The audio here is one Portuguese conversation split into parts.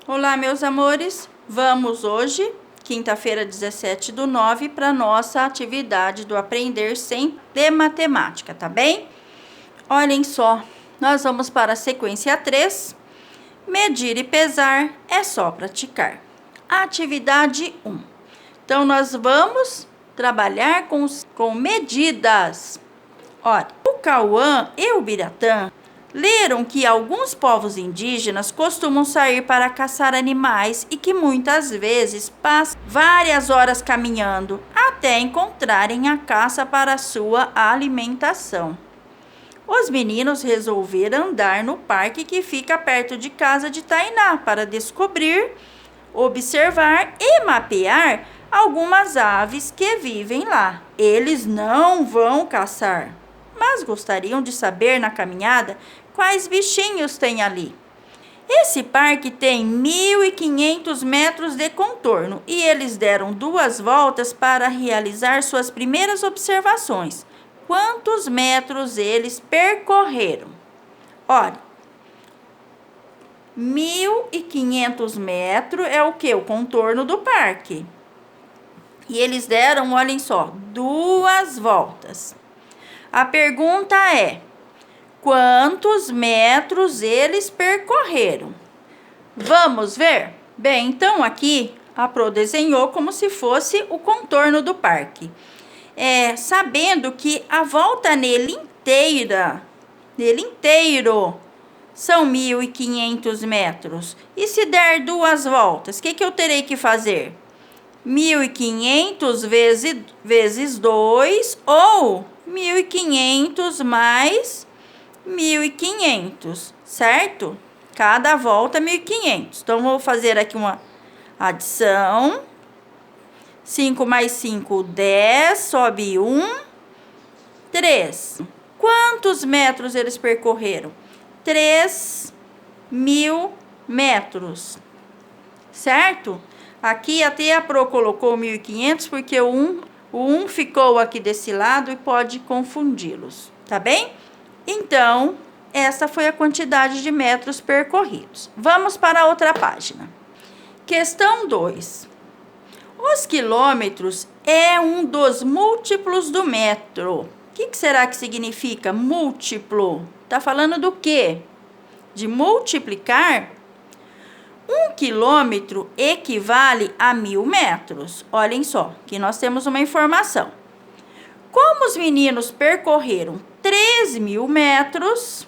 Olá, meus amores! Vamos hoje, quinta-feira, 17/9, para nossa atividade do Aprender Sempre de Matemática, tá bem? Olhem só, nós vamos para a sequência 3. Medir e pesar é só praticar. Atividade 1. Então, nós vamos trabalhar com medidas. Olha, o Cauã e o Biratã leram que alguns povos indígenas costumam sair para caçar animais e que muitas vezes passam várias horas caminhando até encontrarem a caça para sua alimentação. Os meninos resolveram andar no parque que fica perto de casa de Tainá para descobrir, observar e mapear algumas aves que vivem lá. Eles não vão caçar, mas gostariam de saber na caminhada quais bichinhos tem ali. Esse parque tem 1.500 metros de contorno e eles deram 2 voltas para realizar suas primeiras observações. Quantos metros eles percorreram? Olha, 1.500 metros é o que? O contorno do parque. E eles deram, olhem só, 2 voltas. A pergunta é: quantos metros eles percorreram? Vamos ver? Bem, então aqui a Pro desenhou como se fosse o contorno do parque. Sabendo que a volta nele inteiro, são 1.500 metros. E se der 2 voltas, o que eu terei que fazer? 1.500 vezes 2 ou 1.500 mais 1.500, certo? Cada volta 1.500. Então, vou fazer aqui uma adição. 5 mais 5, 10, sobe 1, 3. Quantos metros eles percorreram? 3.000 metros, certo? Aqui até a Pro colocou 1.500 porque o 1 ficou aqui desse lado e pode confundi-los, tá bem? Então, essa foi a quantidade de metros percorridos. Vamos para a outra página. Questão 2. Os quilômetros é um dos múltiplos do metro. O que será que significa múltiplo? Tá falando do quê? De multiplicar? 1 quilômetro equivale a 1.000 metros. Olhem só, que nós temos uma informação. Como os meninos percorreram 3.000 metros,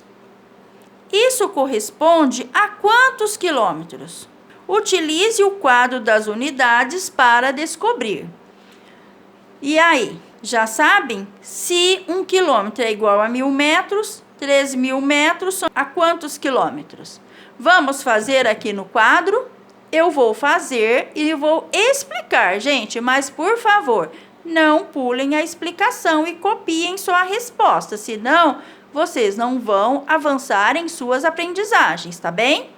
isso corresponde a quantos quilômetros? Utilize o quadro das unidades para descobrir. E aí, já sabem? Se 1 quilômetro é igual a 1.000 metros, 3.000 metros são a quantos quilômetros? Vamos fazer aqui no quadro. Eu vou fazer e vou explicar, gente, mas por favor, não pulem a explicação e copiem só a resposta, senão vocês não vão avançar em suas aprendizagens, tá bem?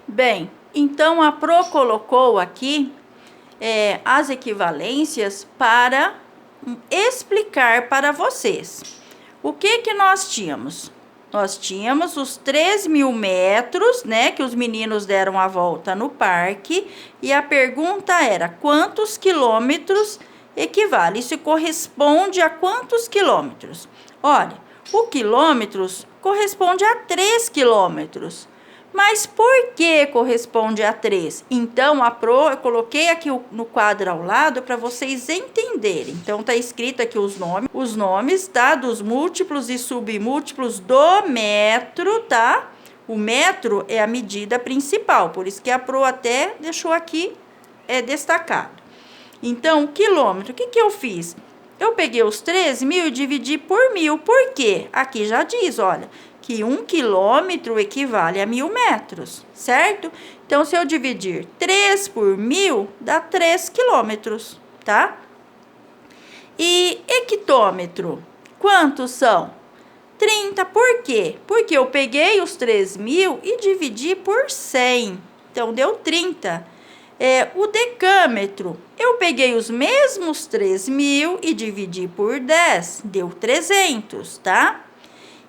Bem, então a Pro colocou aqui as equivalências para explicar para vocês. O que nós tínhamos? Nós tínhamos os 3.000 metros, né, que os meninos deram a volta no parque, e a pergunta era: quantos quilômetros equivale? Isso corresponde a quantos quilômetros? Olha, o quilômetros corresponde a 3 quilômetros. Mas por que corresponde a 3? Então, eu coloquei aqui no quadro ao lado para vocês entenderem. Então, tá escrito aqui os nomes, tá? Dos múltiplos e submúltiplos do metro, tá? O metro é a medida principal, por isso que a Pro até deixou aqui destacado. Então, o quilômetro, o que eu fiz? Eu peguei os 3.000 e dividi por 1.000. Por quê? Aqui já diz, olha, que 1 quilômetro equivale a 1.000 metros, certo? Então, se eu dividir 3 por 1.000, dá 3 quilômetros, tá? E hectômetro, quantos são? 30, por quê? Porque eu peguei os 3.000 e dividi por 100, então deu 30. O decâmetro, eu peguei os mesmos 3.000 e dividi por 10, deu 300, tá?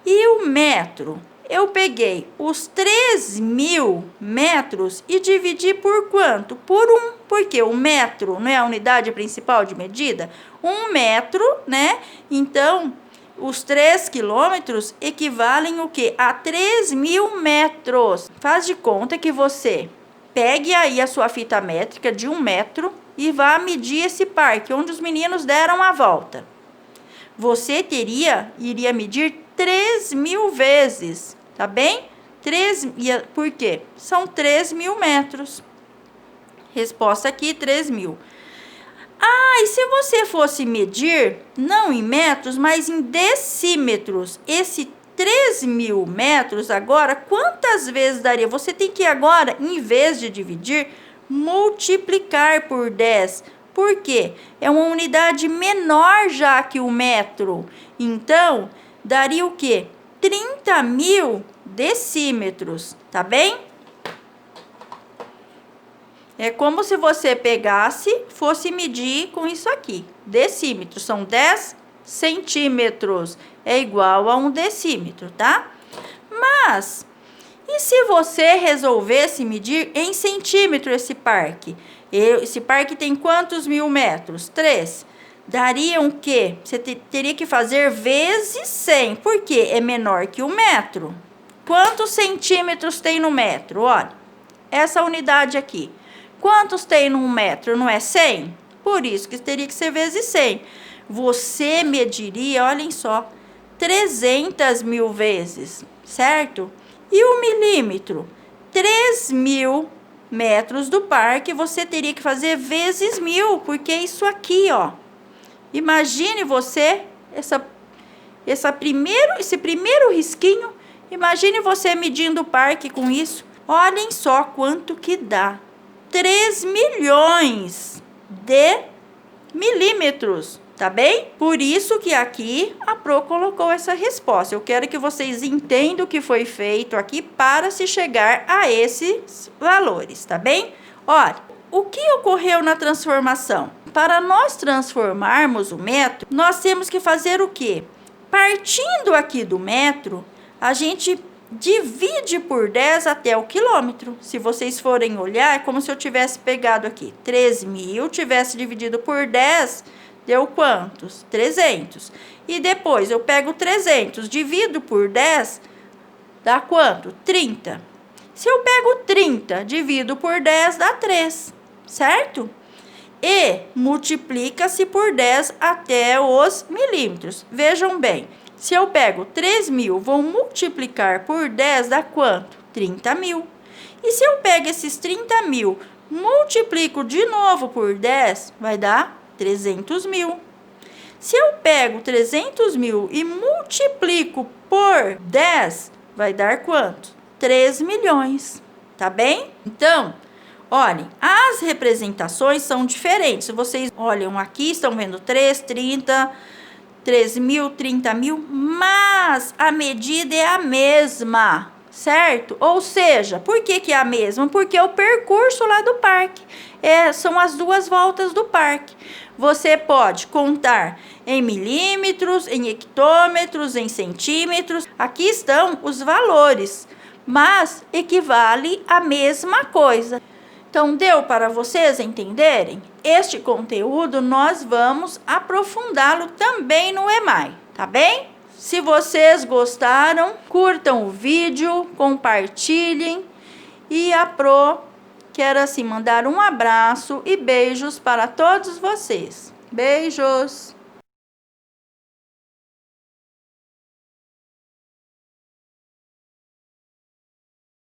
E o metro? eu peguei os 3.000 metros e dividi por quanto? Por 1, porque o metro não é a unidade principal de medida? 1 metro, né? Então, os 3 quilômetros equivalem o quê? A 3.000 metros. Faz de conta que você pegue aí a sua fita métrica de 1 metro e vá medir esse parque, onde os meninos deram a volta. Você iria medir 3.000 vezes, tá bem? Por quê? São 3.000 metros. Resposta aqui, 3.000. Ah, e se você fosse medir, não em metros, mas em decímetros, esse 3.000 metros agora, quantas vezes daria? Você tem que agora, em vez de dividir, multiplicar por 10. Por quê? É uma unidade menor já que o metro. Então, daria o quê? 30.000 decímetros, tá bem? É como se você fosse medir com isso aqui. Decímetros são 10 centímetros. É igual a 1 decímetro, tá? Mas, e se você resolvesse medir em centímetro esse parque? Esse parque tem quantos 1.000 metros? 3. Daria o quê? Você teria que fazer vezes 100. Por quê? É menor que o metro. Quantos centímetros tem no metro? Olha, essa unidade aqui. Quantos tem num metro? Não é 100? Por isso que teria que ser vezes 100. Você mediria, olhem só, 300.000 vezes, certo? E o milímetro? 3.000 metros do parque, você teria que fazer vezes 1.000, porque é isso aqui, ó. Imagine você, esse primeiro risquinho, imagine você medindo o parque com isso. Olhem só quanto que dá. 3 milhões de milímetros, tá bem? Por isso que aqui a Pro colocou essa resposta. Eu quero que vocês entendam o que foi feito aqui para se chegar a esses valores, tá bem? Olha, o que ocorreu na transformação? Para nós transformarmos o metro, nós temos que fazer o quê? Partindo aqui do metro, a gente divide por 10 até o quilômetro. Se vocês forem olhar, é como se eu tivesse pegado aqui 3.000, tivesse dividido por 10, deu quantos? 300. E depois eu pego 300, divido por 10, dá quanto? 30. Se eu pego 30, divido por 10, dá 3, certo? E multiplica-se por 10 até os milímetros. Vejam bem. Se eu pego 3.000, vou multiplicar por 10, dá quanto? 30.000. E se eu pego esses 30.000, multiplico de novo por 10, vai dar 300.000. Se eu pego 300.000 e multiplico por 10, vai dar quanto? 3 milhões, tá bem? Então, olhem, as representações são diferentes. Se vocês olham aqui, estão vendo 3, 30... 3.000, 30.000, mas a medida é a mesma, certo? Ou seja, por que é a mesma? Porque é o percurso lá do parque, são as 2 voltas do parque. Você pode contar em milímetros, em hectômetros, em centímetros, aqui estão os valores, mas equivale à mesma coisa. Então, deu para vocês entenderem? Este conteúdo nós vamos aprofundá-lo também no EMAI, tá bem? Se vocês gostaram, curtam o vídeo, compartilhem. E a Pro quer assim mandar um abraço e beijos para todos vocês. Beijos!